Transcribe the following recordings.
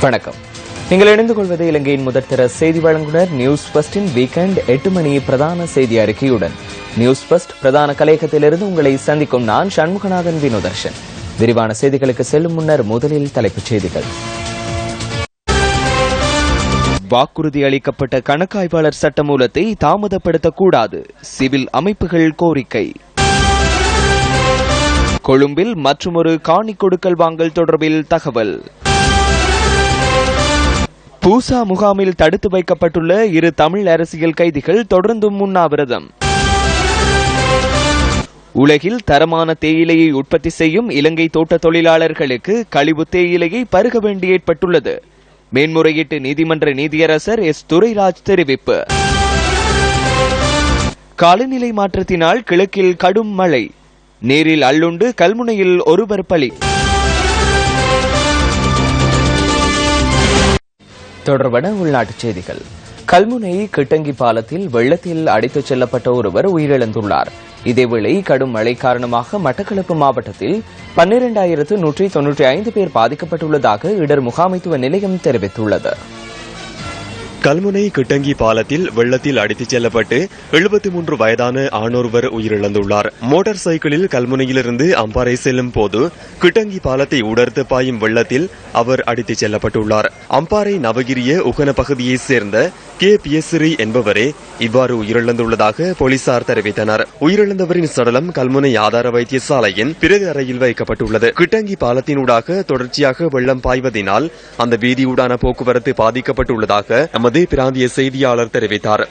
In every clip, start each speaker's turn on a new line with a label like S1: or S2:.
S1: வணக்கம். நீங்கள் இணைந்து கொள்வது இலங்கையின் முதற்தர செய்தி வழங்குனர் நியூஸ் ஃபர்ஸ்டின் வீக்கெண்ட் 8 மணி பிரதான செய்தி அறிக்கையுடன். நியூஸ் ஃபர்ஸ்ட் பிரதான கலையகத்திலிருந்து உங்களை சந்திக்கும் நான் சண்முகநாதன் வினோதர்ஷன். விரிவான செய்திகளுக்கு செல்லும் முன்னர் முதலில் தலைப்புச் செய்திகள். வாக்குறுதி அளிக்கப்பட்ட கணக்காய்வாளர் சட்டமூலத்தை தாமதப்படுத்தக்கூடாது, சிவில் அமைப்புகள் கோரிக்கை. கொழும்பில் மற்றுமொரு காணி கொடுக்கல் வாங்கல் தொடர்பில் தகவல். பூசா முகாமில் தடுத்து வைக்கப்பட்டுள்ள 2 தமிழ் அரசியல் கைதிகள் தொடர்ந்தும் உண்ணாவிரதம். உலகில் தரமான தேயிலையை உற்பத்தி செய்யும் இலங்கை தோட்ட தொழிலாளர்களுக்கு கழிவு தேயிலையை பருக வேண்டி ஏற்பட்டுள்ளது. மேன்முறையீட்டு நீதிமன்ற நீதியரசர் எஸ் துரைராஜ் தெரிவிப்பு. காலநிலை மாற்றத்தினால் கிழக்கில் கடும் மழை, நீரில் அள்ளுண்டு கல்முனையில் ஒருவர் பலி. தொடர்பான உள்நாட்டுச் செய்திகள். கல்முனை கிட்டங்கி பாலத்தில் வெள்ளத்தில் அடித்துச் செல்லப்பட்ட ஒருவர் உயிரிழந்துள்ளார். இதேவேளை கடும் மழை காரணமாக மட்டக்களப்பு மாவட்டத்தில் 12,195 பேர் பாதிக்கப்பட்டுள்ளதாக இடர் முகாமைத்துவ நிலையம் தெரிவித்துள்ளது.
S2: கல்முனை கிட்டங்கி பாலத்தில் வெள்ளத்தில் அடித்துச் செல்லப்பட்டு 73 வயதான ஆணொருவர் உயிரிழந்துள்ளார். மோட்டார் சைக்கிளில் கல்முனையிலிருந்து அம்பாறை செல்லும் போது கிட்டங்கி பாலத்தை உடர்த்து பாயும் வெள்ளத்தில் அவர் அடித்துச் செல்லப்பட்டுள்ளார். அம்பாறை நவகிரிய உகன பகுதியைச் சேர்ந்த கே பியசிறி என்பவரே இவ்வாறு உயிரிழந்துள்ளதாக போலீசார் தெரிவித்தனர். உயிரிழந்தவரின் சடலம் கல்முனை ஆதார வைத்தியசாலையின் பிரேத அறையில் வைக்கப்பட்டுள்ளது. கிட்டங்கி பாலத்தினூடாக தொடர்ச்சியாக வெள்ளம் பாய்வதினால் அந்த வீதியூடான போக்குவரத்து பாதிக்கப்பட்டுள்ளதாக நமது பிராந்திய செய்தியாளர் தெரிவித்தார்.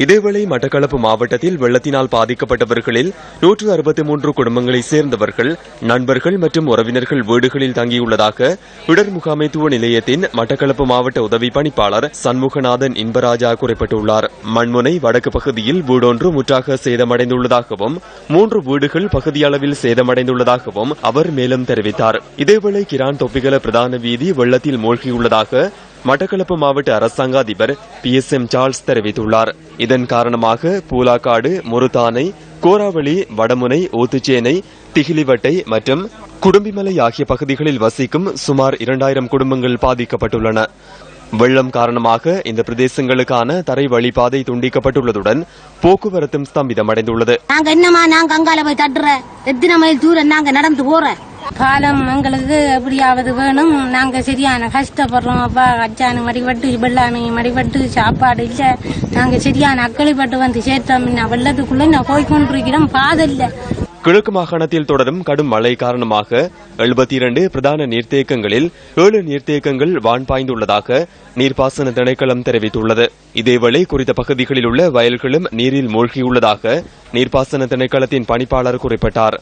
S2: இதேவேளை மட்டக்களப்பு மாவட்டத்தில் வெள்ளத்தினால் பாதிக்கப்பட்டவர்களில் 163 குடும்பங்களைச் சேர்ந்தவர்கள், நண்பர்கள் மற்றும் உறவினர்கள் வீடுகளில் தங்கியுள்ளதாக இடர் முகாமைத்துவ நிலையத்தின் மட்டக்களப்பு மாவட்ட உதவி பணிப்பாளர் சண்முகநாதன் இன்பராஜா குறிப்பிட்டுள்ளார். மண்முனை வடக்கு பகுதியில் வீடொன்று முற்றாக சேதமடைந்துள்ளதாகவும் 3 வீடுகள் பகுதியளவில் சேதமடைந்துள்ளதாகவும் அவர் மேலும் தெரிவித்தார். இதேவேளை கிரான் தொப்பிகல பிரதான வீதி வெள்ளத்தில் மூழ்கியுள்ளதாக மட்டக்களப்பு மாவட்ட அரசாங்க அதிபர் PSM சார்ல்ஸ் தெரிவித்துள்ளார். இதன் காரணமாக பூலாக்காடு, முருத்தானை, கோராவளி, வடமுனை, ஊத்துச்சேனை, திகிலிவட்டை மற்றும் குடும்பிமலை ஆகிய பகுதிகளில் வசிக்கும் சுமார் 2000 குடும்பங்கள் பாதிக்கப்பட்டுள்ளன. வெள்ளம் காரணமாக இந்த பிரதேசங்களுக்கான தரை வழிபாதை துண்டிக்கப்பட்டுள்ளதுடன் போக்குவரத்தும் ஸ்தம்பிதமடைந்துள்ளது.
S3: பாலம் எங்களுக்கு எப்படியாவது வேணும். நாங்க சரியான கஷ்டப்படுறோம். அப்பா அச்சானு மடிபட்டு, வெள்ளானு மடிபட்டு, சாப்பாடு இல்ல. நாங்க சரியான அக்களிப்பட்டு வந்து சேர்த்தோம். வெள்ளத்துக்குள்ள நான் போய்கொண்டிருக்கிறோம். பாதை இல்ல.
S2: கிழக்கு மாகாணத்தில் தொடரும் கடும் மழை காரணமாக 72 பிரதான நீர்த்தேக்கங்களில் 7 நீர்த்தேக்கங்கள் வான் பாய்ந்துள்ளதாக நீர்ப்பாசன திணைக்களம் தெரிவித்துள்ளது. இதேவேளை குறித்த பகுதிகளில் உள்ள வயல்களும் நீரில் மூழ்கியுள்ளதாக நீர்ப்பாசன திணைக்களத்தின் பணிப்பாளர் குறிப்பிட்டார்.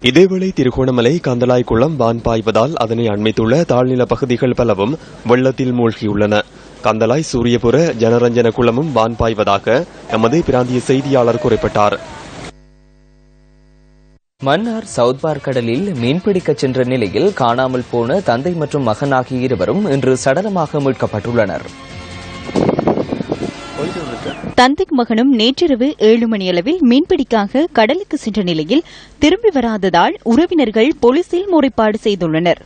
S2: இதேவேளை திருகோணமலை கந்தளாய் குளம் வான் பாய்வதால் அதனை அண்மித்துள்ள தாழ்நில பகுதிகள் பலவும் வெள்ளத்தில் மூழ்கியுள்ளன. கந்தளாய், சூரியபுர, ஜனரஞ்சன குளமும் வான் பாய்வதாக எமது பிராந்திய செய்தியாளர் குறிப்பிட்டார்.
S1: மன்னார் சவுத்பார் கடலில் மீன்பிடிக்கச் சென்ற நிலையில் காணாமல் போன தந்தை மற்றும் மகன் ஆகிய இருவரும் இன்று சடலமாக மீட்கப்பட்டுள்ளனர்.
S4: தந்தையும் மகனும் நேற்றிரவு 7 மணியளவில் மீன்பிடிக்காக கடலுக்கு சென்ற நிலையில் திரும்பி வராததால் உறவினர்கள் போலீசில் முறைப்பாடு செய்துள்ளனர்.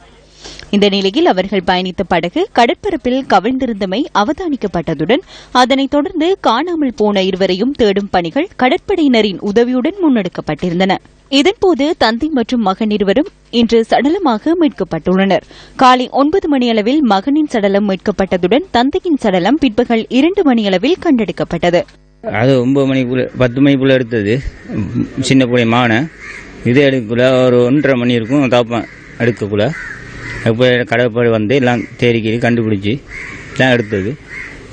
S4: இந்த நிலையில் அவர்கள் பயணித்த படகு கடற்பரப்பில் கவிழ்ந்திருந்தமை அவதானிக்கப்பட்டதுடன் அதனைத் தொடர்ந்து காணாமல் போன இருவரையும் தேடும் பணிகள் கடற்படையினரின் உதவியுடன் முன்னெடுக்கப்பட்டிருந்தன. இதன்போது தந்தை மற்றும் மகன் இருவரும் இன்று சடலமாக மீட்கப்பட்டுள்ளனர். காலை 9 மணியளவில் மகனின் சடலம் மீட்கப்பட்டதுடன் தந்தையின் சடலம் பிற்பகல் 2 மணியளவில் கண்டெடுக்கப்பட்டது.
S5: அது 9 மணிக்குள்ள 10 மணிக்குள்ள எடுத்தது. சின்ன பிள்ளை மான இது எடுக்கக்குள்ள ஒரு 1:30 மணி இருக்கும். தாப்பம் எடுக்கக்குள்ள இப்போ கடற்படை வந்து எல்லாம் தேடிக்கி கண்டுபிடிச்சி எல்லாம் எடுத்தது.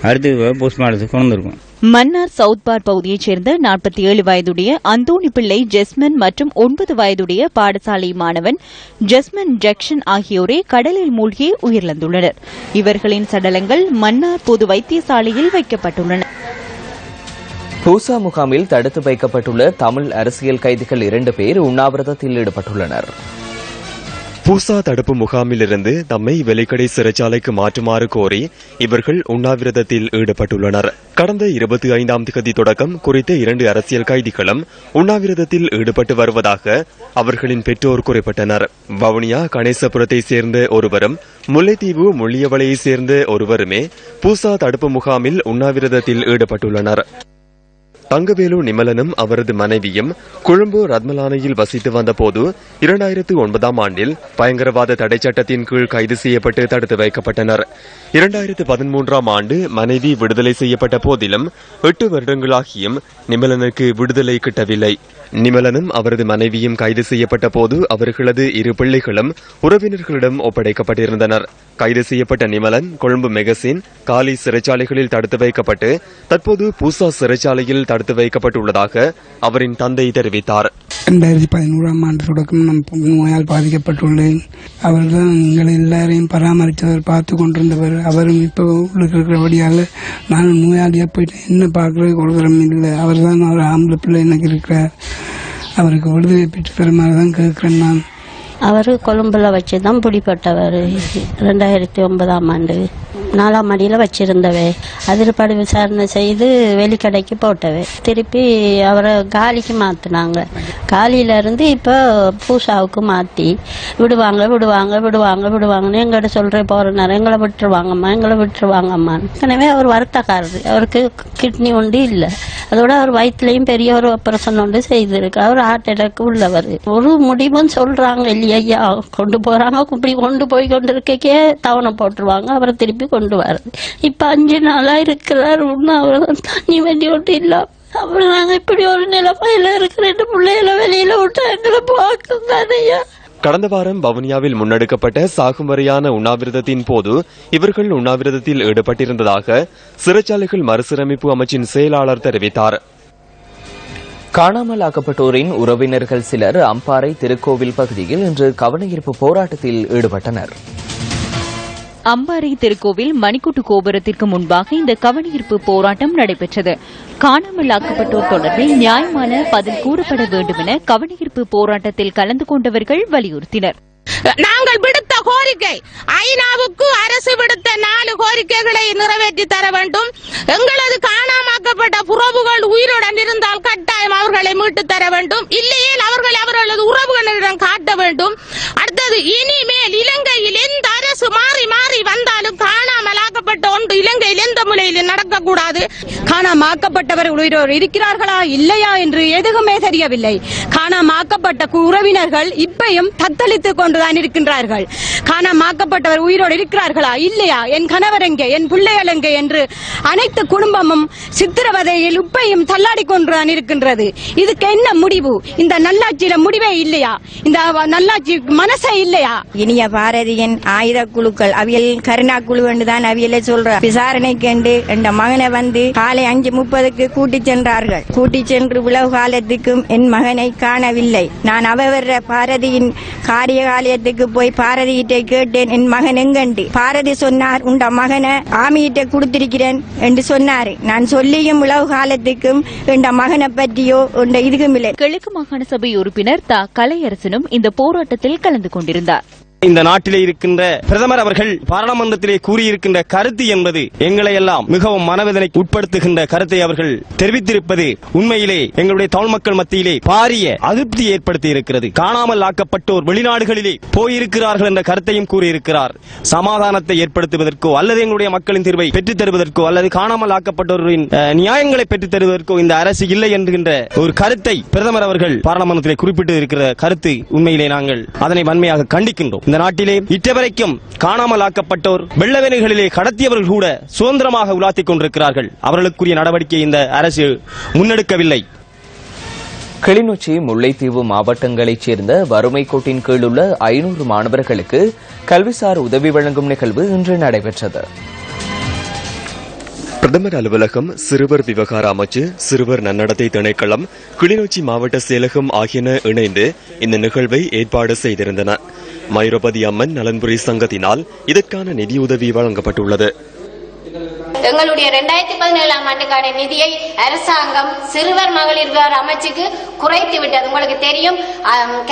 S5: அடுத்து போஸ்ட்மார்ட்டத்துக்கு கொண்டு வந்திருக்கும்.
S4: மன்னார் சவுத்பார் பகுதியைச் சேர்ந்த 47 வயதுடைய அந்தோணி பிள்ளை ஜெஸ்மன் மற்றும் 9 வயதுடைய பாடசாலை மாணவன் ஜெஸ்மன் ஜக்ஷன் ஆகியோரே கடலில் மூழ்கி உயிரிழந்துள்ளனர். இவர்களின் சடலங்கள் மன்னார் பொது வைத்தியசாலையில் வைக்கப்பட்டுள்ளன.
S1: பூசா முகாமில் தடுத்து வைக்கப்பட்டுள்ள தமிழ் அரசியல் கைதிகள் 2 பேர் உண்ணாவிரதத்தில் ஈடுபட்டுள்ளனர்.
S2: பூசா தடுப்பு முகாமிலிருந்து தம்மை வெலிக்கடை சிறைச்சாலைக்கு மாற்றுமாறு கோரி இவர்கள் உண்ணாவிரதத்தில் ஈடுபட்டுள்ளனர். கடந்த 25ஆம் தேதி தொடக்கம் குறித்த 2 அரசியல் கைதிகளும் உண்ணாவிரதத்தில் ஈடுபட்டு வருவதாக அவர்களின் பெற்றோர் குறிப்பிட்டனர். வவுனியா கணேசபுரத்தை சேர்ந்த ஒருவரும் முல்லைத்தீவு முள்ளியவளையை சேர்ந்த ஒருவருமே பூசா தடுப்பு முகாமில் உண்ணாவிரதத்தில் ஈடுபட்டுள்ளனர். தங்கவேலு நிமலனும் அவரது மனைவியும் கொழும்பு ரத்மலானையில் வசித்து வந்தபோது 2009ஆம் ஆண்டில் பயங்கரவாத தடை சட்டத்தின் கீழ் கைது செய்யப்பட்டு தடுத்து வைக்கப்பட்டனர். 2013ஆம் ஆண்டு மனைவி விடுதலை செய்யப்பட்ட போதிலும் 8 வருடங்களாகியும் நிமலனுக்கு விடுதலை கிட்டவில்லை. நிமலனும் அவரது மனைவியும் கைது செய்யப்பட்ட போது அவர்களது 2 பிள்ளைகளும் உறவினர்களிடம் ஒப்படைக்கப்பட்டிருந்தனர். கைது செய்யப்பட்ட நிமலன் கொழும்பு மெகசின் காலி சிறைச்சாலைகளில் தடுத்து வைக்கப்பட்டு தற்போது பூசா சிறைச்சாலையில் தடுத்து வைக்கப்பட்டுள்ளதாக அவரின் தந்தை தெரிவித்தார்.
S6: 2011ஆம் ஆண்டு தொடக்கம் நான் நோயால் பாதிக்கப்பட்டுள்ளேன். அவர்தான் எங்களை எல்லாரையும் பராமரித்தவர், பார்த்து கொண்டிருந்தவர். அவரும் இப்போ இருக்கிறபடியாக நான் நோயாளியாக போயிட்டு என்ன பார்க்கறது கொடுக்குறோம் இல்லை. அவர் தான் அவர் ஆம்பளை பிள்ளை எனக்கு இருக்கிறார். அவருக்கு விடுதலை பெற்று தருமாறு தான் கேட்கிறேன். நான்
S7: அவர் கொழும்புல வச்சு தான் பிடிப்பட்டவர். 2009ஆம் ஆண்டு 4ஆம் அடியில் வச்சிருந்தவே அதிர்பாடு விசாரணை செய்து வெளிக்கடைக்கு போட்டவே திருப்பி அவரை காலிக்கு மாற்றினாங்க. காலியிலேருந்து இப்போ பூசாவுக்கு மாற்றி விடுவாங்க விடுவாங்க விடுவாங்க விடுவாங்கன்னு எங்கிட்ட சொல்கிற போகிற நேரம் எங்களை விட்டுருவாங்கம்மா. எனவே அவர் வருத்தக்காரரு. அவருக்கு கிட்னி ஒன்று இல்லை. அதோட அவர் வயிற்றுலையும் பெரிய ஒரு ஆபரேஷன் ஒன்று செய்திருக்கு. அவர் ஹார்ட் அட்டாக் உள்ளவர். ஒரு முடிவும் சொல்கிறாங்க இல்லையா, கொண்டு போகிறாங்க. இப்படி கொண்டு போய் கொண்டு இருக்கே தவணை போட்டுருவாங்க. அவரை திருப்பி கொண்டு வரது. இப்போ 5 நாளாக இருக்கிறார். ஒன்றும் அவர் தண்ணி வேண்டி ஒன்றும் இல்லை. அப்புறம் நாங்கள் இப்படி ஒரு நிலைமையில இருக்கிற 2 பிள்ளைகளை வெளியில விட்டு எங்களை பார்க்கும் தானையா.
S2: கடந்த வாரம் வவுனியாவில் முன்னெடுக்கப்பட்ட சாகும் வரையான உண்ணாவிரதத்தின் போது இவர்கள் உண்ணாவிரதத்தில் ஈடுபட்டிருந்ததாக சிறைச்சாலைகள் மறுசீரமைப்பு அமைச்சின் செயலாளர் தெரிவித்தார்.
S1: காணாமல் ஆக்கப்பட்டோரின் உறவினர்கள் சிலர் அம்பாறை திருக்கோவில் பகுதியில் இன்று கவனஈர்ப்பு போராட்டத்தில் ஈடுபட்டனர்.
S4: அம்பாறை திருக்கோவில் மணிக்கூட்டு கோபுரத்திற்கு முன்பாக இந்த கவனஈர்ப்பு போராட்டம் நடைபெற்றது. காணாமல் ஆக்கப்பட்டோர் தொடர்பில் நியாயமான பதில் கூறப்பட வேண்டும் என கவனஈர்ப்பு போராட்டத்தில் கலந்து கொண்டவர்கள் வலியுறுத்தினர்.
S8: நாங்கள் விடுத்த கோரிக்கை, ஐநாவுக்கு அரசு விடுத்த 4 கோரிக்கைகளை நிறைவேற்றி தர வேண்டும். எங்களது காணாமாக்கப்பட்ட புறவுகள் உயிருடன் இருந்தால் கட்டாயம் அவர்களை மீட்டு தர வேண்டும். இல்லையே அவர்களை அவர்களது உறவுகளிடம் காட்ட வேண்டும். அடுத்தது, இனிமேல் இலங்கையில் எந்த அரசு மாறி மாறி வந்தாலும் காணாமலாக்கப்பட்ட ஒன்று இலங்கையில் எந்த முறையில் நடக்கக்கூடாது.
S9: காணாமாக்கப்பட்டவர்கள் உயிரோடு இருக்கிறார்களா இல்லையா என்று எதுவுமே தெரியவில்லை. காணாமாக்கப்பட்ட உறவினர்கள் இப்பையும் தத்தளித்துக் கொண்டுதான் இருக்கின்றார்கள். காணாமாக்கப்பட்டவர் உயிரோடு இருக்கிறார்களா இல்லையா, என் கணவர் எங்கே, என் பிள்ளைகள் எங்கே என்று அனைத்து குடும்பமும் சித்திரவதையில் இப்பையும் தள்ளாடி கொண்டுதான் இருக்கின்றது. இதுக்கு என்ன முடிவு? இந்த நல்லாட்சியில முடிவே இல்லையா? இந்த நல்லாட்சி மனசே இல்லையா?
S10: இனிய பாரதியின் ஆயுத குழுக்கள் அவியல் கருணா குழு என்றுதான் அவியலை சொல்ற விசாரணைக்கு என்ற மகனை வந்து காலை 5:30க்கு கூட்டிச் சென்றார்கள். கூட்டிச் சென்று உலக காலத்துக்கும் என் மகனை காணவில்லை. நான் அவர் பாரதியின் காரியகாலயத்துக்கு போய் பாரதியிட்ட கேட்டேன், என் மகன் எங்கண்டு. பாரதி சொன்னார், உண்ட மகனை ஆமியிட்ட கொடுத்திருக்கிறேன் என்று சொன்னார். நான் சொல்லியும் உலக காலத்துக்கும் என்ற மகனை பற்றியோ இதுக்கும் இல்லை.
S4: கிழக்கு மாகாண சபை உறுப்பினர் தா கலையரசனும் இந்த போராட்டத்தில் கலந்து கொண்டிருந்தார்.
S11: இந்த நாட்டிலே இருக்கின்ற பிரதமர் அவர்கள் பாராளுமன்றத்திலே கூறியிருக்கின்ற கருத்து என்பது எங்களை எல்லாம் மிகவும் மனவேதனை உட்படுத்துகின்ற கருத்தை அவர்கள் தெரிவித்திருப்பது உண்மையிலே எங்களுடைய தமிழ் மக்கள் மத்தியிலே பாரிய அதிருப்தி ஏற்படுத்தி இருக்கிறது. காணாமல் ஆக்கப்பட்டோர் வெளிநாடுகளிலே போயிருக்கிறார்கள் என்ற கருத்தையும் கூறியிருக்கிறார். சமாதானத்தை ஏற்படுத்துவதற்கோ அல்லது எங்களுடைய மக்களின் தீர்வை பெற்றுத் தருவதற்கோ அல்லது காணாமல் ஆக்கப்பட்டோரின் நியாயங்களை பெற்றுத் தருவதற்கோ இந்த அரசு இல்லை என்கின்ற ஒரு கருத்தை பிரதமர் அவர்கள் பாராளுமன்றத்திலே குறிப்பிட்டு இருக்கிற கருத்து உண்மையிலே நாங்கள் அதனை வன்மையாக கண்டிக்கின்றோம். இந்த நாட்டிலே இட்டவரைக்கும் காணாமல் ஆக்கப்பட்டோர் வெள்ளவேனைகளிலே கடத்தியவர்கள் கூட சுதந்திரமாக உலாத்திக் கொண்டிருக்கிறார்கள். அவர்களுக்குரிய நடவடிக்கை இந்த அரசு முன்னெடுக்கவில்லை.
S1: கிளிநொச்சி முல்லைத்தீவு மாவட்டங்களைச் சேர்ந்த வறுமை கோட்டின் கீழ் உள்ள 500 மாணவர்களுக்கு கல்விசார் உதவி வழங்கும் நிகழ்வு இன்று நடைபெற்றது.
S2: பிரதமர் அலுவலகம், சிறுவர் விவகார அமைச்சு, சிறுவர் நன்னடத்தை திணைக்களம், கிளிநொச்சி மாவட்ட செயலகம் ஆகியன இணைந்து இந்த நிகழ்வை ஏற்பாடு செய்திருந்தன. மயூரபதி அம்மன் நலன்புரி சங்கத்தினால் இதற்கான நிதியுதவி வழங்கப்பட்டுள்ளது.
S12: எங்களுடைய 2017ஆம் ஆண்டுக்கான நிதியை அரசாங்கம் சிறுவர் மகளிர் விவகார அமைச்சுக்கு குறைத்து விட்டது. உங்களுக்கு தெரியும்,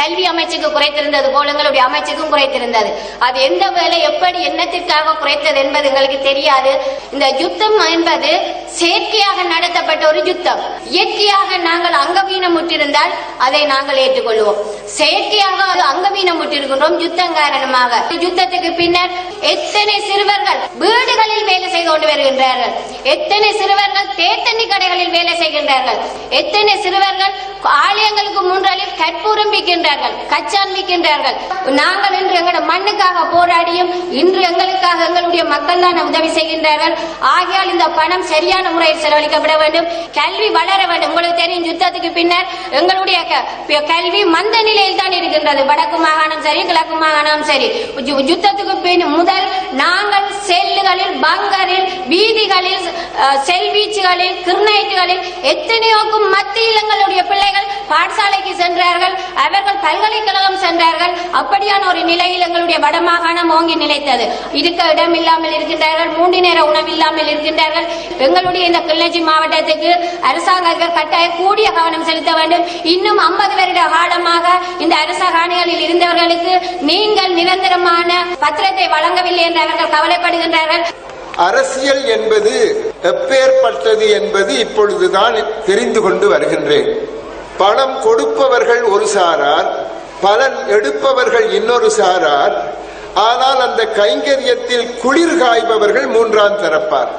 S12: கல்வி அமைச்சுக்கு குறைத்திருந்தது போல எங்களுடைய அமைச்சுக்கும் குறைத்திருந்தது. அது எந்த வேலை எப்படி என்னத்திற்காக குறைத்தது என்பது எங்களுக்கு தெரியாது. இந்த யுத்தம் என்பது செயற்கையாக நடத்தப்பட்ட ஒரு யுத்தம். இயற்கையாக நாங்கள் அங்கவீனமுற்றிருந்தால் அதை நாங்கள் ஏற்றுக்கொள்வோம். செயற்கையாக அங்கவீனமுற்றிருக்கின்றோம் யுத்தம் காரணமாக. யுத்தத்துக்கு பின்னர் எத்தனை சிறுவர்கள் வீடுகளில் வேலை செய்து கொண்டு வருகின்றார்கள், எத்தனை சிறுவர்கள் தேத்தண்ணி கடைகளில் வேலை செய்கின்றார்கள், எத்தனை சிறுவர்கள் ஆலயங்களுக்கு முன்றாலில் கற்பூரம் விற்கின்றார்கள், கச்சான் விற்கின்றார்கள். நாங்கள் இன்று எங்களுடைய மண்ணுக்காக போராடியும் இன்று எங்களுக்காக எங்களுடைய மக்கள் தான் உதவி செய்கின்றார்கள். ஆகையால் இந்த பணம் சரியான முறையில் செலவழிக்கப்பட வேண்டும், கல்வி வளர வேண்டும். உங்களுக்கு தெரியும், யுத்தத்துக்கு பின்னர் எங்களுடைய கல்வி மந்த நிலையில் தான் இருக்கின்றது. வடக்கு மாகாணம் சரி, கிழக்கு மாகாணம் சரி. யுத்தத்துக்கு பின் முதல் நாங்கள் செல்லுகளில், பங்கரில், வீதிகளில், செல்வீச்சுகளில், கிர்னைட்டுகளில் எத்தனையோக்கும் மத்தியில் எங்களுடைய பிள்ளைகள் பாடசாலைக்கு சென்றார்கள், அவர்கள் பல்கலைக்கழகம் சென்றார்கள். அப்படியான ஒரு நிலையில் எங்களுடைய வடமாகாணம் ஓங்கி நிலைத்தது. இருக்க இடம் இல்லாமல் இருக்கின்றார்கள், 3 நேர உணவு இல்லாமல் இருக்கின்றார்கள். எங்களுடைய இந்த கிளிநொச்சி மாவட்டத்துக்கு அரசாங்கங்கள் கட்டாய கூடிய கவனம் செலுத்த வேண்டும். இன்னும் 50 வருட காலமாக இந்த அரசாணைகளில் இருந்தவர்களுக்கு நீங்கள் நிரந்தரமான பத்திரத்தை வழங்கவில்லை என்று அவர்கள் கவலைப்படுகின்றார்கள்.
S13: அரசியல் என்பது எப்பேற்பட்டது என்பது இப்பொழுதுதான் தெரிந்து கொண்டு வருகின்றேன். பணம் கொடுப்பவர்கள் ஒரு சாரார், பலன் எடுப்பவர்கள் இன்னொரு சாரார். ஆனால் அந்த கைங்கரியத்தில் குளிர் காய்பவர்கள் 3ஆம் தரப்பார்.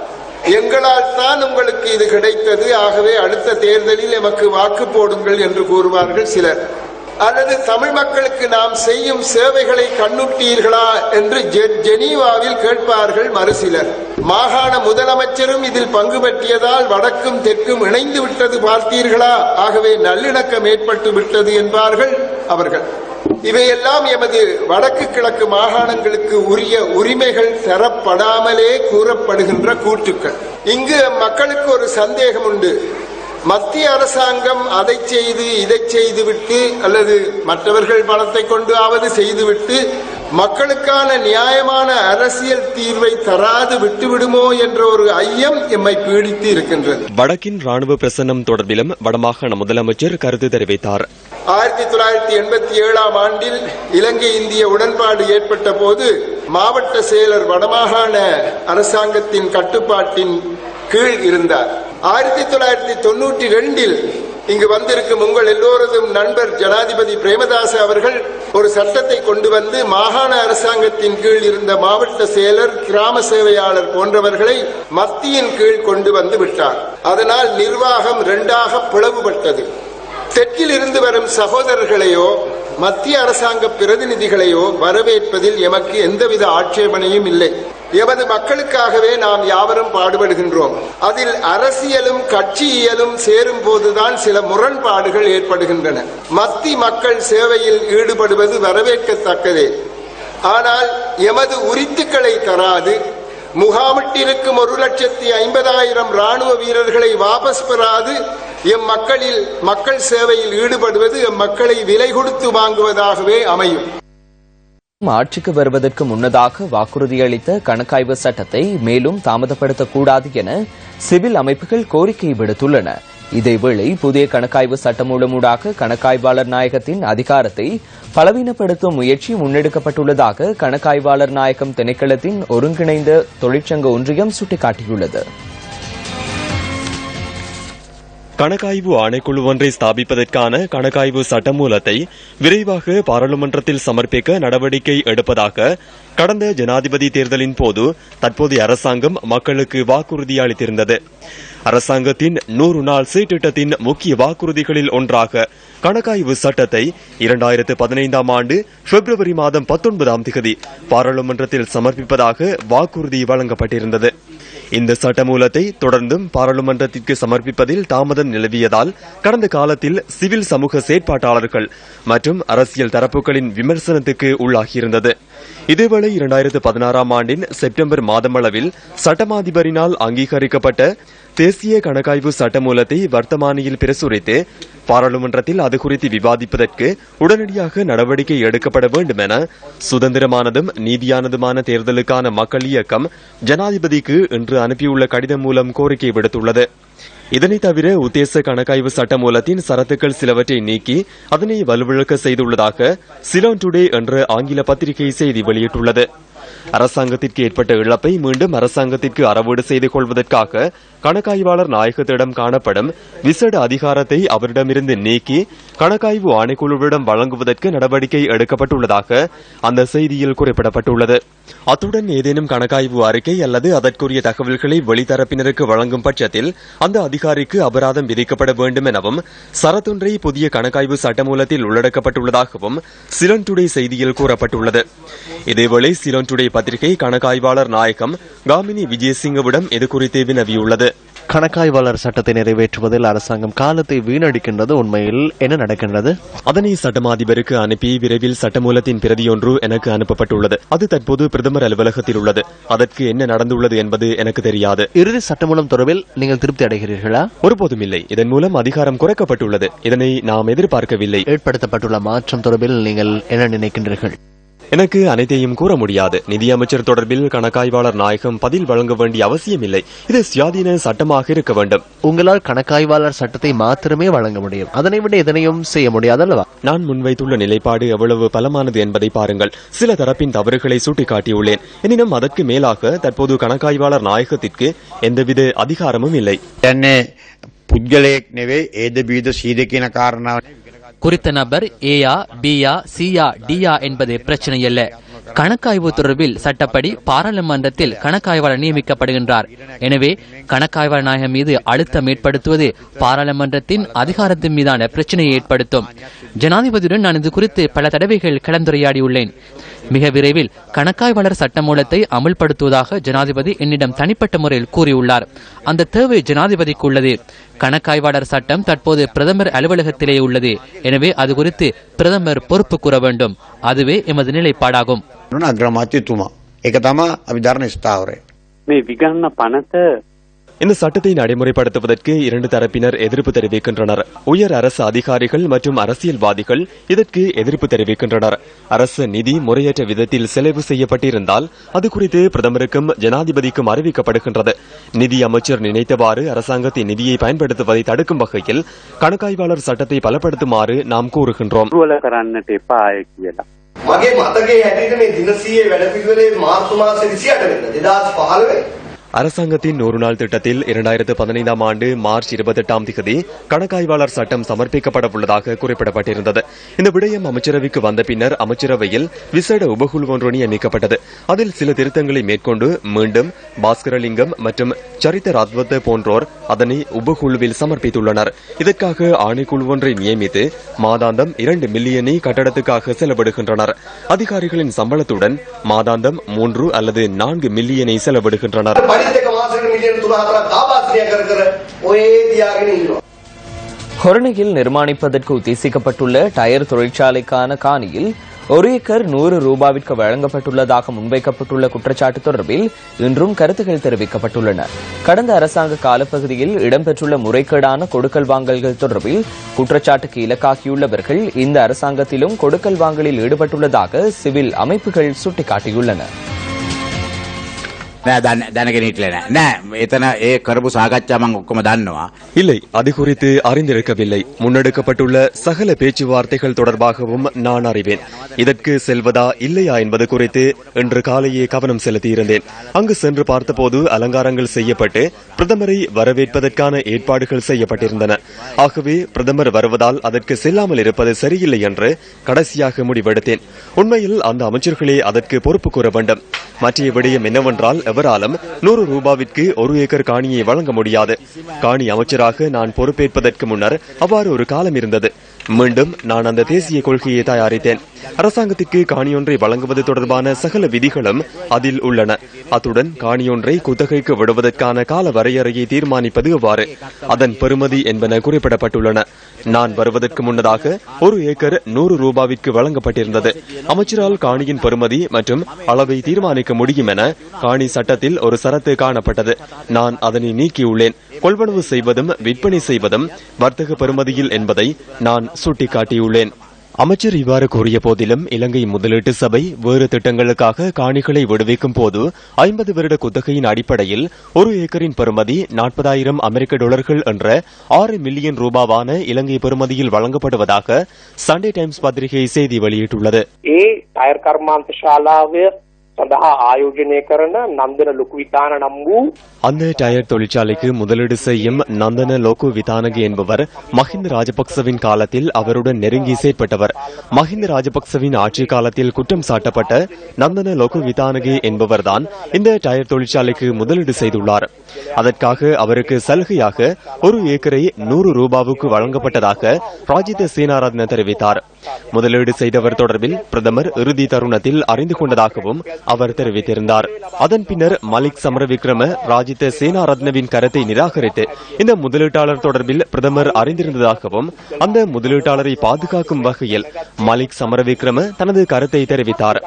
S13: எங்களால் தான் உங்களுக்கு இது கிடைத்தது, ஆகவே அடுத்த தேர்தலில் எமக்கு வாக்கு போடுங்கள் என்று கூறுவார்கள் சிலர். அல்லது தமிழ் மக்களுக்கு நாம் செய்யும் சேவைகளை கண்ணுட்டீர்களா என்று ஜெனீவாவில் கேட்பார்கள் மறுசிலர். மாகாண முதலமைச்சரும் இதில் பங்கு பற்றியதால் வடக்கும் தெற்கும் இணைந்து விட்டது பார்த்தீர்களா, ஆகவே நல்லிணக்கம் ஏற்பட்டு விட்டது என்பார்கள் அவர்கள். இவையெல்லாம் எமது வடக்கு கிழக்கு மாகாணங்களுக்கு உரிய உரிமைகள் தரப்படாமலே கூறப்படுகின்ற கூற்றுக்கள். இங்கு மக்களுக்கு ஒரு சந்தேகம் உண்டு. மத்திய அரசாங்கம் அதை செய்து இதை செய்துவிட்டு அல்லது மற்றவர்கள் பணத்தை கொண்டு ஆவது செய்துவிட்டு மக்களுக்கான நியாயமான அரசியல் தீர்வை தராது விட்டுவிடுமோ என்ற ஒரு ஐயம் எம்மை பீடித்து இருக்கின்றது.
S2: வடக்கின் ராணுவ பிரசன்னம் தொடர்பிலும் வடமாகாண முதலமைச்சர் கருத்து தெரிவித்தார்.
S13: 1987ஆம் ஆண்டில் இலங்கை இந்திய உடன்பாடு ஏற்பட்ட போது மாவட்ட செயலர் வடமாகாண அரசாங்கத்தின் கட்டுப்பாட்டின் கீழ் இருந்தார். 1992இல் இங்கு வந்திருக்கும் உங்கள் எல்லோரதும் நண்பர் ஜனாதிபதி பிரேமதாச அவர்கள் ஒரு சட்டத்தை கொண்டு வந்து மாகாண அரசாங்கத்தின் கீழ் இருந்த மாவட்ட செயலர், கிராம சேவையாளர் போன்றவர்களை மத்தியின் கீழ் கொண்டு வந்து விட்டார். அதனால் நிர்வாகம் 2ஆக பிளவுபட்டது. தெற்கில் இருந்து வரும் சகோதரர்களையோ மத்திய அரசாங்க பிரதிநிதிகளையோ வரவேற்பதில் எமக்கு எந்தவித ஆட்சேபனையும் இல்லை. எமது மக்களுக்காகவே நாம் யாவரும் பாடுபடுகின்றோம். அதில் அரசியலும் கட்சியியலும் சேரும் போதுதான் சில முரண்பாடுகள் ஏற்படுகின்றன. மத்திய மக்கள் சேவையில் ஈடுபடுவது வரவேற்கத்தக்கதே. ஆனால் எமது உரித்துக்களை தராது, முகாமிட்டிருக்கும் 1,50,000 ராணுவ வீரர்களை வாபஸ் பெறாது எம் மக்கள் சேவையில் ஈடுபடுவது எம் மக்களை விலை கொடுத்து வாங்குவதாகவே அமையும்.
S1: ஆட்சிக்கு வருவதற்கு முன்னதாக வாக்குறுதியளித்த கணக்காய்வு சட்டத்தை மேலும் தாமதப்படுத்தக்கூடாது என சிவில் அமைப்புகள் கோரிக்கை விடுத்துள்ளன. இதேவேளை புதிய கணக்காய்வு சட்டமூலமூடாக கணக்காய்வாளர் நாயகத்தின் அதிகாரத்தை பலவீனப்படுத்தும் முயற்சி முன்னெடுக்கப்பட்டுள்ளதாக கணக்காய்வாளர் நாயகம் திணைக்களத்தின் ஒருங்கிணைந்த தொழிற்சங்க ஒன்றியம் சுட்டிக்காட்டியுள்ளது.
S2: கணக்காய்வு ஆணைக்குழு ஒன்றை ஸ்தாபிப்பதற்கான கணக்காய்வு சட்டமூலத்தை விரைவாக பாராளுமன்றத்தில் சமர்ப்பிக்க நடவடிக்கை எடுப்பதாக கடந்த ஜனாதிபதி தேர்தலின் போது தற்போதைய அரசாங்கம் மக்களுக்கு வாக்குறுதி அளித்திருந்தது. அரசாங்கத்தின் 100 நாள் சீட்டிட்டத்தின் முக்கிய வாக்குறுதிகளில் ஒன்றாக கணக்காய்வு சட்டத்தை 2015ஆம் ஆண்டு பிப்ரவரி மாதம் 19ஆம் தேதி பாராளுமன்றத்தில் சமர்ப்பிப்பதாக வாக்குறுதி வழங்கப்பட்டிருந்தது. இந்த சட்டமூலத்தை தொடர்ந்தும் பாராளுமன்றத்திற்கு சமர்ப்பிப்பதில் தாமதம் நிலவியதால் கடந்த காலத்தில் சிவில் சமூக செயற்பாட்டாளர்கள் மற்றும் அரசியல் தரப்புகளின் விமர்சனத்துக்கு உள்ளாகியிருந்தது. இதேவேளை 2016ஆம் ஆண்டின் செப்டம்பர் மாதமளவில் சட்டமாதிபரினால் அங்கீகரிக்கப்பட்ட தேசிய கணக்காய்வு சட்டமூலத்தை வர்த்தமானியில் பிரசுரித்து பாராளுமன்றத்தில் அது குறித்து விவாதிப்பதற்கு உடனடியாக நடவடிக்கை எடுக்கப்பட வேண்டும் என சுதந்திரமானதும் நீதியானதுமான தேர்தலுக்கான மக்கள் இயக்கம் ஜனாதிபதிக்கு இன்று அனுப்பியுள்ள கடிதம் மூலம் கோரிக்கை விடுத்துள்ளது. இதனை தவிர உத்தேச கணக்காய்வு சட்டமூலத்தின் சரத்துக்கள் சிலவற்றை நீக்கி அதனை வலுவிழக்க செய்துள்ளதாக சிலோன் டுடே என்ற ஆங்கில பத்திரிகை செய்தி வெளியிட்டுள்ளது. அரசாங்கத்திற்கு ஏற்பட்ட இழப்பை மீண்டும் அரசாங்கத்திற்கு அறவீடு செய்து கொள்வதற்காக கணக்காய்வாளர் நாயகத்திடம் காணப்படும் விசேட அதிகாரத்தை அவரிடமிருந்து நீக்கி கணக்காய்வு ஆணைக்குழுவிடம் வழங்குவதற்கு நடவடிக்கை எடுக்கப்பட்டுள்ளதாக அந்த செய்தியில் குறிப்பிடப்பட்டுள்ளது. அத்துடன் ஏதேனும் கணக்காய்வு அறிக்கை அல்லது அதற்குரிய தகவல்களை வெளித்தரப்பினருக்கு வழங்கும் பட்சத்தில் அந்த அதிகாரிக்கு அபராதம் விதிக்கப்பட வேண்டும் எனவும் சரத்தொன்றை புதிய கணக்காய்வு சட்டமூலத்தில் உள்ளடக்கப்பட்டுள்ளதாகவும் சிலோன் டுடே செய்தியில் கூறப்பட்டுள்ளது. இதேவேளை சிலோன் டுடே பத்திரிகை கணக்காய்வாளர் நாயகம் காமினி விஜயசிங்கவிடம் இதுகுறித்து வினவியுள்ளது.
S14: கணக்காய்வாளர் சட்டத்தை நிறைவேற்றுவதில் அரசாங்கம் காலத்தை வீணடிக்கின்றது. உண்மையில் என்ன நடக்கின்றது?
S2: அதனை சட்டமாதிபருக்கு அனுப்பி விரைவில் சட்டமூலத்தின் பிரதியொன்று எனக்கு அனுப்பப்பட்டுள்ளது. அது தற்போது பிரதமர் அலுவலகத்தில் உள்ளது. அதற்கு என்ன நடந்துள்ளது என்பது எனக்கு தெரியாது.
S14: இறுதி சட்டமூலம் தொடர்பில் நீங்கள் திருப்தி அடைகிறீர்களா?
S2: ஒருபோதும் இல்லை. இதன் மூலம் அதிகாரம் குறைக்கப்பட்டுள்ளது. இதனை நாம் எதிர்பார்க்கவில்லை.
S14: ஏற்படுத்தப்பட்டுள்ள மாற்றம் தொடர்பில் நீங்கள் என்ன நினைக்கின்றீர்கள்?
S2: எனக்கு அனைத்தையும் கூற முடியாது. நிதியமைச்சர் தொடர்பில் கணக்காய்வாளர் நாயகம் பதில் வழங்க வேண்டிய அவசியமில்லை. இது சுயாதீன சட்டமாக இருக்க வேண்டும்.
S14: உங்களால் கணக்காய்வாளர் சட்டத்தை மாத்திரமே வழங்க முடியும். அதனை விட எதனையும் செய்ய முடியாதல்லவா?
S2: நான் முன்வைத்துள்ள நிலைப்பாடு எவ்வளவு பலமானது என்பதை பாருங்கள். சில தரப்பின் தவறுகளை சுட்டிக்காட்டியுள்ளேன். எனினும் அதற்கு மேலாக தற்போது கணக்காய்வாளர் நாயகத்திற்கு எந்தவித அதிகாரமும் இல்லை.
S15: குறித்த நபர் ஏயா பியா சியா டியா என்பது பிரச்சனை அல்ல. கணக்காய்வு தொடர்பில் சட்டப்படி பாராளுமன்றத்தில் கணக்காய்வாளர் நியமிக்கப்படுகின்றார். எனவே கணக்காய்வாளர் நாயகம் மீது அழுத்தம் ஏற்படுத்துவது பாராளுமன்றத்தின் அதிகாரத்தின் மீதான பிரச்சனையை ஏற்படுத்தும். ஜனாதிபதியுடன் நான் இது குறித்து பல தடவைகள் கலந்துரையாடியுள்ளேன். மிக விரைவில் கணக்காய்வாளர் சட்டமூலத்தை அமுல்படுத்துவதாக ஜனாதிபதி என்னிடம் தனிப்பட்ட முறையில் கூறியுள்ளார். அந்த தேவை ஜனாதிபதிக்கு உள்ளது. கணக்காய்வாளர் சட்டம் தற்போது பிரதமர் அலுவலகத்திலே உள்ளது. எனவே அது குறித்து பிரதமர் பொறுப்பு கூற வேண்டும். அதுவே எமது நிலைப்பாடாகும்.
S2: இந்த சட்டத்தை நடைமுறைப்படுத்துவதற்கு இரண்டு தரப்பினர் எதிர்ப்பு தெரிவிக்கின்றனர். உயர் அரசு அதிகாரிகள் மற்றும் அரசியல்வாதிகள் இதற்கு எதிர்ப்பு தெரிவிக்கின்றனர். அரசு நிதி முறையற்ற விதத்தில் செலவு செய்யப்பட்டிருந்தால் அது குறித்து பிரதமருக்கும் ஜனாதிபதிக்கும் அறிவிக்கப்படுகின்றது. நிதி அமைச்சர் நினைத்தவாறு அரசாங்கத்தின் நிதியை பயன்படுத்துவதை தடுக்கும் வகையில் கணக்காய்வாளர் சட்டத்தை பலப்படுத்துமாறு நாம் கூறுகின்றோம். அரசாங்கத்தின் 100 நாள் திட்டத்தில் 2015 ஆண்டு மார்ச் 28 கணக்காய்வாளர் சட்டம் சமர்ப்பிக்கப்பட உள்ளதாக குறிப்பிடப்பட்டிருந்தது. இந்த விடயம் அமைச்சரவைக்கு வந்த பின்னர் அமைச்சரவையில் விசேட உபகுழு ஒன்று நியமிக்கப்பட்டது. அதில் சில திருத்தங்களை மேற்கொண்டு மீண்டும் பாஸ்கரலிங்கம் மற்றும் சரித்த ராத்வத்த போன்றோர் அதனை உபகுழுவில் சமர்ப்பித்துள்ளனர். இதற்காக ஆணைக்குழு ஒன்றை நியமித்து மாதாந்தம் 2 மில்லியனை கட்டடத்துக்காக செலவிடுகின்றனர். அதிகாரிகளின் சம்பளத்துடன் மாதாந்தம் 3 அல்லது 4 மில்லியனை செலவிடுகின்றனர்.
S1: ஹொரணையில் நிர்மாணிப்பதற்கு உத்தேசிக்கப்பட்டுள்ள டயர் தொழிற்சாலைக்கான காணியில் 1 ஏக்கர் 100 ரூபாவிற்கு வழங்கப்பட்டுள்ளதாக முன்வைக்கப்பட்டுள்ள குற்றச்சாட்டு தொடர்பில் இன்றும் கருத்துக்கள் தெரிவிக்கப்பட்டுள்ளன. கடந்த அரசாங்க காலப்பகுதியில் இடம்பெற்றுள்ள முறைகேடான கொடுக்கல் வாங்கல்கள் தொடர்பில் குற்றச்சாட்டுக்கு இலக்காகியுள்ளவர்கள் இந்த அரசாங்கத்திலும் கொடுக்கல் வாங்கலில் ஈடுபட்டுள்ளதாக சிவில் அமைப்புகள் சுட்டிக்காட்டியுள்ளன.
S2: இல்லை, அது குறித்து அறிந்திருக்கவில்லை. முன்னெடுக்கப்பட்டுள்ள சகல பேச்சுவார்த்தைகள் தொடர்பாகவும் நான் அறிவேன். இதற்கு செல்வதா இல்லையா என்பது குறித்து இன்று காலையே கவனம் செலுத்தியிருந்தேன். அங்கு சென்று பார்த்தபோது அலங்காரங்கள் செய்யப்பட்டு பிரதமரை வரவேற்பதற்கான ஏற்பாடுகள் செய்யப்பட்டிருந்தன. ஆகவே பிரதமர் வருவதால் அதற்கு செல்லாமல் இருப்பது சரியில்லை என்று கடைசியாக முடிவெடுத்தேன். உண்மையில் அந்த அமைச்சர்களே அதற்கு பொறுப்பு கூற வேண்டும். மற்ற விடயம் என்னவென்றால் எவராலும் 100 ரூபாவிற்கு 1 ஏக்கர் காணியை வழங்க முடியாது. காணி அமைச்சராக நான் பொறுப்பேற்பதற்கு முன்னர் அவ்வாறு ஒரு காலம் இருந்தது. மீண்டும் நான் அந்த தேசிய கொள்கையை தயாரித்தேன். அரசாங்கத்திற்கு காணியொன்றை வழங்குவது தொடர்பான சகல விதிகளும் அதில் உள்ளன. அத்துடன் காணியொன்றை குத்தகைக்கு விடுவதற்கான கால வரையறையை தீர்மானிப்பது எவ்வாறு, அதன் பெறுமதி என்பன குறிப்பிடப்பட்டுள்ளன. நான் வருவதற்கு முன்னதாக 1 ஏக்கர் 100 ரூபாவிற்கு வழங்கப்பட்டிருந்தது. அமைச்சரால் காணியின் பெறுமதி மற்றும் அளவை தீர்மானிக்க முடியும் என காணி சட்டத்தில் ஒரு சரத்து காணப்பட்டது. நான் அதனை நீக்கியுள்ளேன். கொள்வனவு செய்வதும் விற்பனை செய்வதும் வர்த்தக பெறுமதியில் என்பதை நான் சுட்டிக்காட்டியுள்ளேன். அமைச்சர் இவ்வாறு கூறிய போதிலும் இலங்கை முதலீட்டு சபை வேறு திட்டங்களுக்காக காணிகளை விடுவிக்கும் போது 50 வருட குத்தகையின் அடிப்படையில் 1 ஏக்கரின் பெறுமதி $40,000 என்ற 6 மில்லியன் ரூபாவான இலங்கை பெறுமதியில் வழங்கப்படுவதாக சண்டே டைம்ஸ் பத்திரிகை செய்தி வெளியிட்டுள்ளது. அந்த டயர் தொழிற்சாலைக்கு முதலீடு செய்யும் நந்தன லோகு விதானகி என்பவர் மஹிந்த ராஜபக்சவின் காலத்தில் அவருடன் நெருங்கி செயற்பட்டவர். மஹிந்த ராஜபக்சவின் ஆட்சி காலத்தில் குற்றம் சாட்டப்பட்ட நந்தன லோகு விதானகி என்பவர்தான் இந்த டயர் தொழிற்சாலைக்கு முதலீடு செய்துள்ளார். அதற்காக அவருக்கு சலுகையாக 1 ஏக்கரை 100 ரூபாவுக்கு வழங்கப்பட்டதாக ராஜித சேனாரத்ன தெரிவித்தார். முதலீடு செய்தவர் தொடர்பில் பிரதமர் இறுதி தருணத்தில் அறிந்து கொண்டதாகவும் அவர் தெரிவித்திருந்தார். அதன் பின்னர் மலிக் சமரவிக்ரம ராஜித சேனாரத்னவின் கருத்தை நிராகரித்து இந்த முதலீட்டாளர் தொடர்பில் பிரதமர் அறிந்திருந்ததாகவும் அந்த முதலீட்டாளரை பாதுகாக்கும் வகையில் மலிக் சமரவிக்ரம தனது கருத்தை தெரிவித்தார்.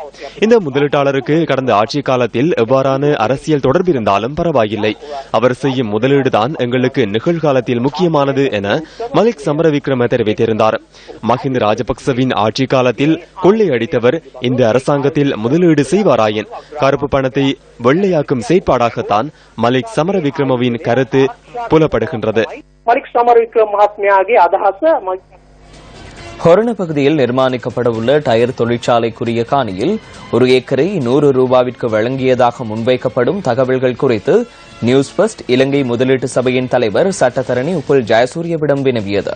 S2: இந்த முதலீட்டாளருக்கு கடந்த ஆட்சி காலத்தில் எவ்வாறான அரசியல் தொடர்பு இருந்தாலும் பரவாயில்லை, அவர் செய்யும் முதலீடுதான் எங்களுக்கு நிகழ்காலத்தில் முக்கியமானது என மலிக் சமரவிக்ரம தெரிவித்திருந்தார். மஹிந்த ராஜபக்சவின் ஆட்சி காலத்தில் கொள்ளையடித்தவர் இந்த அரசாங்கத்தில் முதலீடு செய்வாராயின் கருப்பு பணத்தை வெள்ளையாக்கும் செயற்பாடாகத்தான் மலிக் சமரவிக்ரமவின் கருத்து புலப்படுகின்றது.
S1: ஹொரண பகுதியில் நிர்மாணிக்கப்பட உள்ள டயர் தொழிற்சாலைக்குரிய காணியில் 1 ஏக்கரை 100 ரூபாவிற்கு வழங்கியதாக முன்வைக்கப்படும் தகவல்கள் குறித்து நியூஸ் ஃபர்ஸ்ட் இலங்கை முதலீட்டு சபையின் தலைவர் சட்டத்தரணி உப்புல் ஜெயசூரியவிடம் வினவியது.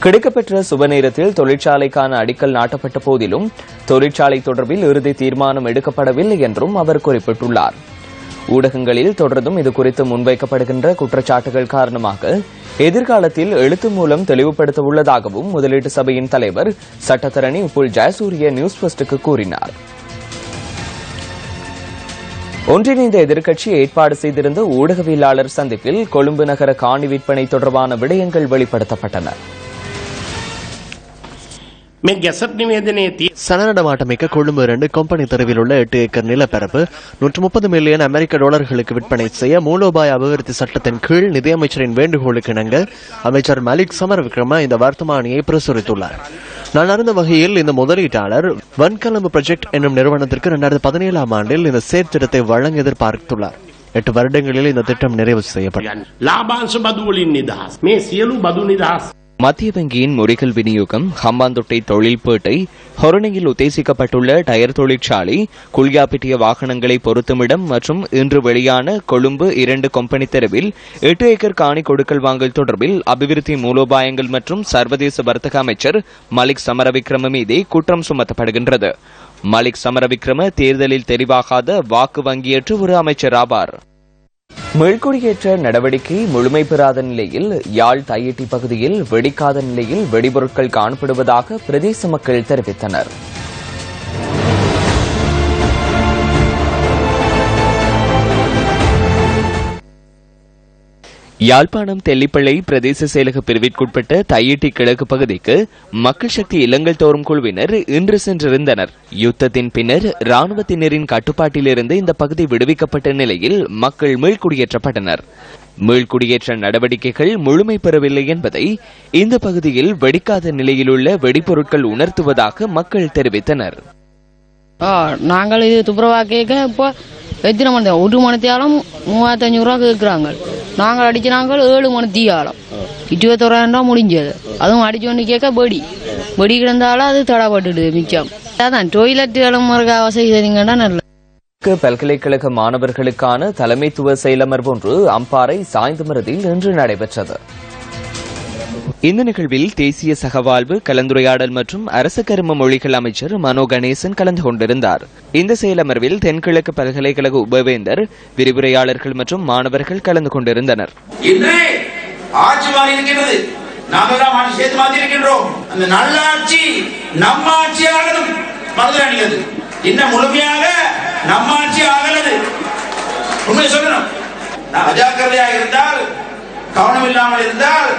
S1: கிடைக்கப்பெற்ற சுப நேரத்தில் தொழிற்சாலைக்கான அடிக்கல் நாட்டப்பட்ட போதிலும் தொழிற்சாலை தொடர்பில் இறுதி தீர்மானம் எடுக்கப்படவில்லை என்றும் அவர் குறிப்பிட்டுள்ளார். ஊடகங்களில் தொடர்ந்தும் இதுகுறித்து முன்வைக்கப்படுகின்ற குற்றச்சாட்டுகள் காரணமாக எதிர்காலத்தில் எழுத்து மூலம் தெளிவுபடுத்த உள்ளதாகவும் முதலீட்டு சபையின் தலைவர் சட்டத்தரணி உப்புல் ஜெயசூரிய நியூஸ் ஃபர்ஸ்டுக்கு கூறினார். ஒன்றிணைந்த எதிர்க்கட்சி ஏற்பாடு செய்திருந்த ஊடகவியலாளர் சந்திப்பில் கொழும்பு நகர காணி விற்பனை தொடர்பான விடயங்கள் வெளிப்படுத்தப்பட்டன.
S14: சனநடமாட்டமிக்க கொழும்பு 2 கம்பெனி தெருவில் உள்ள 8 ஏக்கர் நிலப்பரப்பு $130 மில்லியன் அமெரிக்க விற்பனை செய்ய மூலோபாய அபிவிருத்தி சட்டத்தின் கீழ் நிதியமைச்சரின் வேண்டுகோளுக்கு இணங்க அமைச்சர் மலிக் சமரவிக்ரம இந்த வர்த்தமானியை பிரசுரித்துள்ளார். நான் அறிந்த வகையில் இந்த முதலீட்டாளர் வன்கலம்பு ப்ராஜெக்ட் என்னும் நிறுவனத்திற்கு 2017 ஆண்டில் இந்த செயற்திட்டத்தை வழங்க எதிர்பார்த்துள்ளார். 8 வருடங்களில் இந்த திட்டம் நிறைவு செய்யப்படும்.
S1: மத்திய வங்கியின் முறைகள் விநியோகம், ஹம்பாந்தோட்டை தொழில்பேட்டை, ஹொரணையில் உத்தேசிக்கப்பட்டுள்ள டயர் தொழிற்சாலை, குளியாப்பிட்டிய வாகனங்களை பொருத்துமிடம் மற்றும் இன்று வெளியான கொழும்பு 2 கம்பெனி தெருவில் 8 ஏக்கர் காணி கொடுக்கல் வாங்கல் தொடர்பில் அபிவிருத்தி மூலோபாயங்கள் மற்றும் சர்வதேச வர்த்தக அமைச்சர் மலிக் சமரவிக்ரம மீதே குற்றம் சுமத்தப்படுகின்றது. மலிக் சமரவிக்ரம தேர்தலில் தெரிவாகாத வாக்கு வங்கியற்ற ஒரு அமைச்சர் ஆவார். மீள்குடியேற்ற நடவடிக்கை முழுமை பெறாத நிலையில் யாழ் தையிட்டி பகுதியில் வெடிக்காத நிலையில் வெடிபொருட்கள் காணப்படுவதாக பிரதேச மக்கள் தெரிவித்தனர். யாழ்ப்பாணம் தெல்லிப்பளை பிரதேச செயலக பிரிவிற்குட்பட்ட தையிட்டி கிழக்கு பகுதிக்கு மக்கள் சக்தி இல்லங்கள் தோறும் குழுவினர் இன்று சென்றிருந்தனர். யுத்தத்தின் பின்னர் ராணுவத்தினரின் கட்டுப்பாட்டிலிருந்து இந்த பகுதி விடுவிக்கப்பட்ட நிலையில் மக்கள் மீள்குடியேற்றப்பட்டனர். மீள்குடியேற்ற நடவடிக்கைகள் முழுமை பெறவில்லை என்பதை இந்த பகுதியில் வெடிக்காத நிலையிலுள்ள வெடிப்பொருட்கள் உணர்த்துவதாக மக்கள் தெரிவித்தனர்.
S16: நாங்கள் இது துப்புரவா கேட்க இப்போ எத்தனை மணி ஒரு மணித்தியாலம் 3500 ரூபா கேட்கிறாங்க. நாங்கள் அடிச்ச நாங்கள் 7 மணித்தியாலம் 21,000 முடிஞ்சது. அதுவும் அடிச்சோன்னு கேட்க வெடி கிடந்தாலும் அது தடப்பட்டுடுது. மிச்சம் அதான் டொய்லெட் மறுக்க அவசியம் நல்ல.
S1: பல்கலைக்கழக மாணவர்களுக்கான தலைமைத்துவ செயலமர்வு ஒன்று அம்பாறை சாய்ந்தமருதில் இன்று நடைபெற்றது. இந்த நிகழ்வில் தேசிய சகவாழ்வு, கலந்துரையாடல் மற்றும் அரச கரும மொழிகள் அமைச்சர் மனோ கணேசன் கலந்து கொண்டிருந்தார். இந்த செயலமர்வில் தென்கிழக்கு பல்கலைக்கழக உபவேந்தர், விரிவுரையாளர்கள் மற்றும் மாணவர்கள் கலந்து கொண்டிருந்தனர்.
S17: கேட்கின்றோம். அந்த நல்லாட்சி நம்ம ஆட்சி ஆகணும். மறந்துடாதீங்க, இன்னும் முழுமையாக நம்ம ஆட்சி ஆகலது. உண்மை சொல்லணும். அஜாக்கிரதையாக இருந்தால், கவனம் இல்லாமல் இருந்தால்,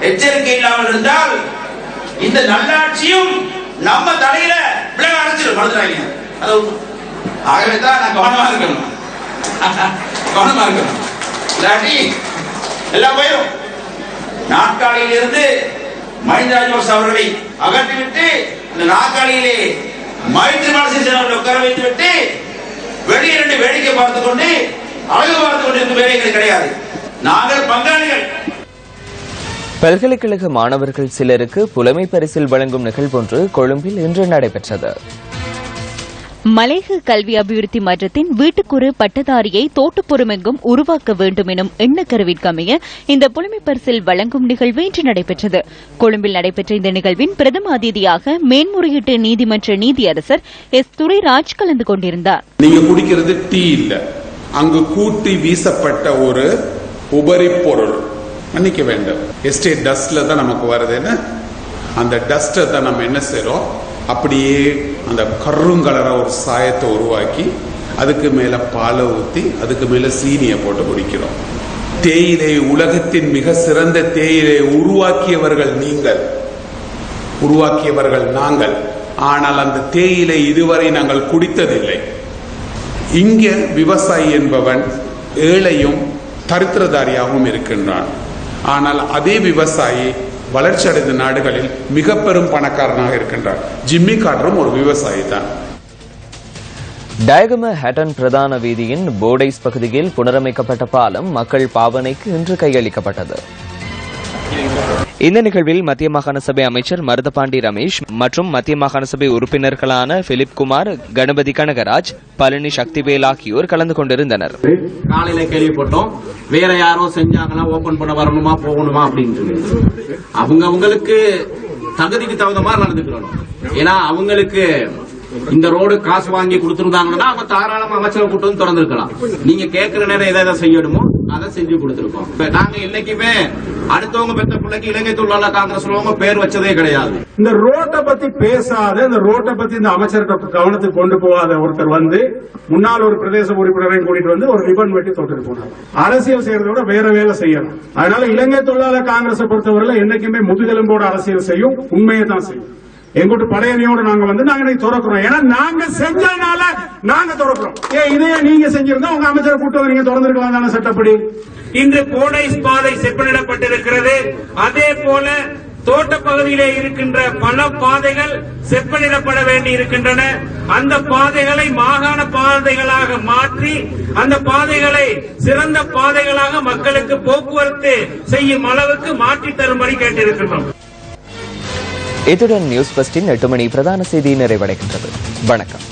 S17: எச்சரிக்கை இல்லாமல் இருந்தால் இந்த நல்லாட்சியும் நம்ம தலையில விலக அடைச்சிடும். மறந்துடாதீங்க. ஆகவே தான் நான் கவனமா இருக்கணும். கவனமா இருக்கணும். இல்லாட்டி எல்லாம் போயிடும். நாற்காலியில் இருந்து மஹிந்த ராஜபக்ச அவர்களை அகற்றிவிட்டு அந்த நாற்காலியிலே மைத்ரிபால சிறிசேன அவர்களை உட்கார வைத்து விட்டு வெளியே ரெண்டு வேடிக்கை பார்த்துக் கொண்டு அழகு பார்த்துக் கொண்டிருக்கும் வேலைகள் கிடையாது. நாங்கள் பங்காளிகள்.
S1: பல்கலைக்கழக மாணவர்கள் சிலருக்கு புலமை பரிசில் வழங்கும் நிகழ்வொன்று கொழும்பில் இன்று நடைபெற்றது.
S4: மலையக கல்வி அபிவிருத்தி மன்றத்தின் வீட்டுக்குறு பட்டதாரியை தோட்டப்புறமெங்கும் உருவாக்க வேண்டும் எனும் எண்ணக்கருவிற்கமைய இந்த புலமை பரிசில் வழங்கும் நிகழ்வு இன்று நடைபெற்றது. கொழும்பில் நடைபெற்ற இந்த நிகழ்வின் பிரதம அதிதியாக மேன்முறையீட்டு நீதிமன்ற நீதியரசர் எஸ் துரைராஜ் கலந்து கொண்டிருந்தார்.
S18: நீங்க குடிக்கிறது டீ இல்ல, அங்கு கூட்டி வீசப்பட்ட ஒரு உபரி பொருள். மன்னிக்க வேண்டும், எஸ்டேட் டஸ்ட்ல தான் நமக்கு வருதுன்னு அந்த டஸ்ட்டை தான் நம்ம என்ன செய்றோம், அப்படியே அந்த கருங்கலர ஒரு சாயத்தை உருவாக்கி அதுக்கு மேல பாலை ஊத்தி அதுக்கு மேல சீனியை போட்டு குடிக்கிறோம். தேயிலை, உலகத்தின் மிக சிறந்த தேயிலை உருவாக்கியவர்கள் நீங்கள், உருவாக்கியவர்கள் நாங்கள். ஆனால் அந்த தேயிலை இதுவரை நாங்கள் குடித்ததில்லை. இங்க விவசாயி என்பவன் ஏழையும் தரித்திரதாரியாகவும் இருக்கின்றான். ஆனால் அதே விவசாயி வளர்ச்சி அடைந்த நாடுகளில் மிக பெரும் பணக்காரனாக இருக்கின்றார். ஜிம்மி கார்ட்டரும் ஒரு விவசாயி தான்.
S1: டயகம ஹட்டன் பிரதான வீதியின் போர்டைஸ் பகுதியில் புனரமைக்கப்பட்ட பாலம் மக்கள் பாவனைக்கு இன்று கையளிக்கப்பட்டது. இந்த நிகழ்வில் மத்திய மாகாண சபை அமைச்சர் மருதபாண்டி ரமேஷ் மற்றும் மத்திய மாகாண சபை உறுப்பினர்களான பிலிப் குமார், கணபதி கனகராஜ், பழனி சக்திவேல் ஆகியோர் கலந்து கொண்டிருந்தனர்.
S19: காலையில கேள்விப்பட்டோம், வேற யாரோ செஞ்சாங்கன்னா ஓபன் பண்ண வரணுமா போகணுமா அப்படின்னு. அவங்களுக்கு தகுதிக்கு தகுந்த மாதிரி நடந்துக்கிறோம். ஏன்னா அவங்களுக்கு இந்த ரோடு காசு வாங்கி கொடுத்திருந்தாங்கன்னா அவங்க தாராளமா அமைச்சரை கூட்டு வந்து திறந்திருக்கலாம். நீங்க கேட்கிற நேரம் எதை செய்யணுமோ அதை செஞ்சு கொடுத்திருக்கோம். நாங்க என்னைக்குமே அடுத்தவங்க பெற்ற பிள்ளைக்கு இலங்கை தொழிலாளர் காங்கிரஸ் பேர் வச்சதே கிடையாது.
S20: இந்த ரோட்டை பத்தி பேசாத, இந்த ரோட்டை பத்தி இந்த அமைச்சர்கிட்ட கவனத்துக்கு கொண்டு போகாத ஒருத்தர் வந்து முன்னாள் ஒரு பிரதேச உறுப்பினரையும் கூட்டிட்டு வந்து ஒரு ரிபன் வெட்டி தொட்டுட்டு போனார். அரசியல் செய்யறதோட வேற வேலை செய்யணும். அதனால இலங்கை தொழிலாளர் காங்கிரஸை பொறுத்தவரை என்னைக்குமே முதுகெலும்போட அரசியல் செய்யும், உண்மையை தான் செய்யும். எங்கூட்டு பழையனையோட நாங்க வந்து நாங்க திறக்கிறோம். ஏன்னா நாங்க செஞ்சதுனால நாங்க திறக்கிறோம். இதையே நீங்க செஞ்சிருந்தா உங்க அமைச்சரை கூட்டம் நீங்க திறந்திருக்கலாம் தானே சட்டப்படி.
S17: இன்று போர்டைஸ் பாதை செப்பனிடப்பட்டிருக்கிறது. அதே போல தோட்ட பகுதியிலே இருக்கின்ற பல பாதைகள் செப்பனிடப்பட வேண்டி இருக்கின்றன. அந்த பாதைகளை மாகாண பாதைகளாக மாற்றி அந்த பாதைகளை சிறந்த பாதைகளாக மக்களுக்கு போக்குவரத்து செய்யும் அளவுக்கு மாற்றி தரும்படி கேட்டிருக்கின்றோம்.
S1: இத்துடன் நியூஸ் பஸ்டின் 8 மணி பிரதான செய்தி நிறைவடைகின்றது. வணக்கம்.